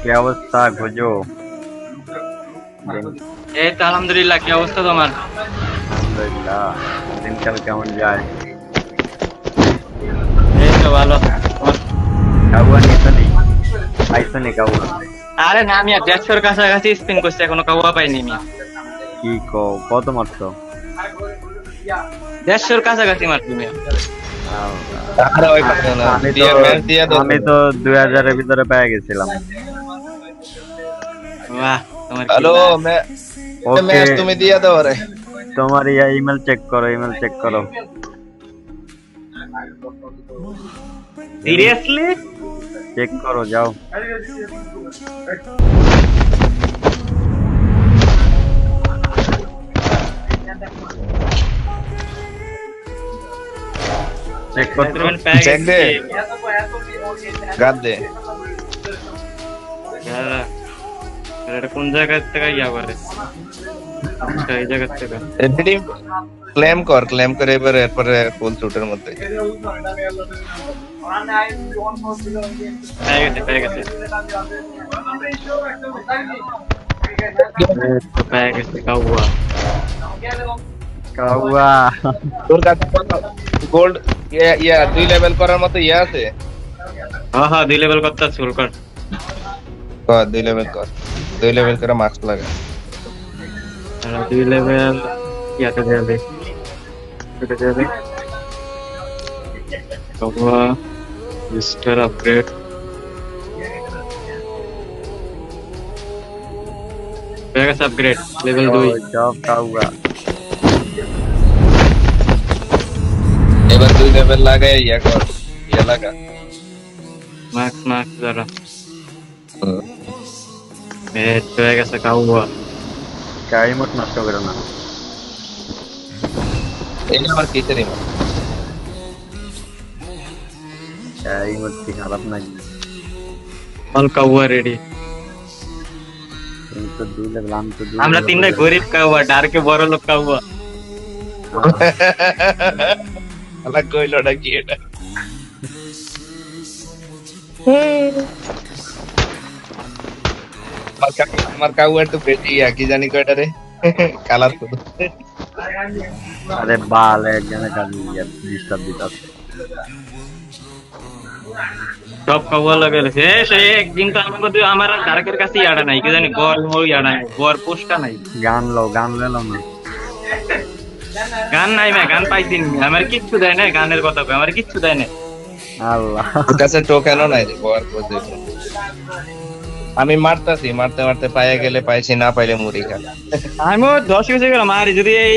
কি অবস্থা খোঁজো? এই তো আলহামদুলিল্লাহ। কি অবস্থা তোমার? আলহামদুলিল্লাহ। দিনকাল কেমন যায়? এই তো ভালো। কাউয়া নিয়েছো নি? পাইছো নি কাউয়া? আরে না, আমি 150 কাছাকাছি স্পিন করছি, এখনো কাউয়া পাইনি আমি। কি কত মারছো? 150 কাছাকাছি মারছি আমি। আমি তো 2000-এর ভিতরে পেয়ে গেছিলাম। বাহ, তোমার কি হ্যালো, লাক। ওকে, ম্যাচ তুমি দিয়ে দাও রে। তোমার ইমেল চেক করো, ইমেল চেক করো। সিরিয়াসলি? চেক করো, যাও। চেক করো। চেক দে। গাদ দে। এটা কোন জায়গা থেকে ইয়া করে? আচ্ছা, এই জায়গা থেকে। এমনি ক্লেম করে এরপরে ফুল শুটের মধ্যে। পেয়ে গেছে। পেয়ে গেছে কাউয়া। কাউয়া তোর কাছে গোল্ড ইয়া 2 লেভেল করার মতো ইয়া আছে? হ্যাঁ, 2 লেভেল করতে শুরু কর। 2 লেভেল কর। 2 লেভেল করে মাস্ক লাগা। 2 লেভেল ইয়াতে যাবে। এটা যাবে কাউয়া মিস্টার আপগ্রেড। পেয়ে গেছে আপগ্রেড লেভেল 2। জব কাউয়া। এবার 2 লেভেল লাগাই ইয়া কর। ইয়া লাগা। মার্কস যারা পেয়ে গেছে কাউয়া। কাইমত নষ্ট করো না। এই আমার কিসের ইমো? কাইমত কি খারাপ নাকি? অল কাউয়া রেডি। তুমি তো 2 লেভেল, আমি তো 2 আমরা তিনটা গরিব কাউয়া, ডার্কে বড় লোক কাউয়া। আলা কইলোটা কি এটা? আমার কাউয়ার তো বেশি কি জানি কয়টা রে? কালারফুল। আরে বাল একজনের কাছে ডিস্টার্ব দিতাছে। সব কাউয়া লাগাইছে। সে একদিন তো আমাকে আমার ডার্কের কাছে ইয়াডা নাই, কি জানি বর ওই ইয়াডা নাই, বর পোস্টটা নাই। গান লেলো না। গান নাই, গান পাইছি নি। আমার কিচ্ছু দেয় না, গানের কথা কই, আমার কিচ্ছু দেয় না। আল্লাহ, ওর কাছে টোকেনও নাই রে বর কোজে। আমি মারতে পায়ে গেলে পাইছি, না পাইলে মুড়ি খা। আমিও 10 কেজি করে মারি, যদি এই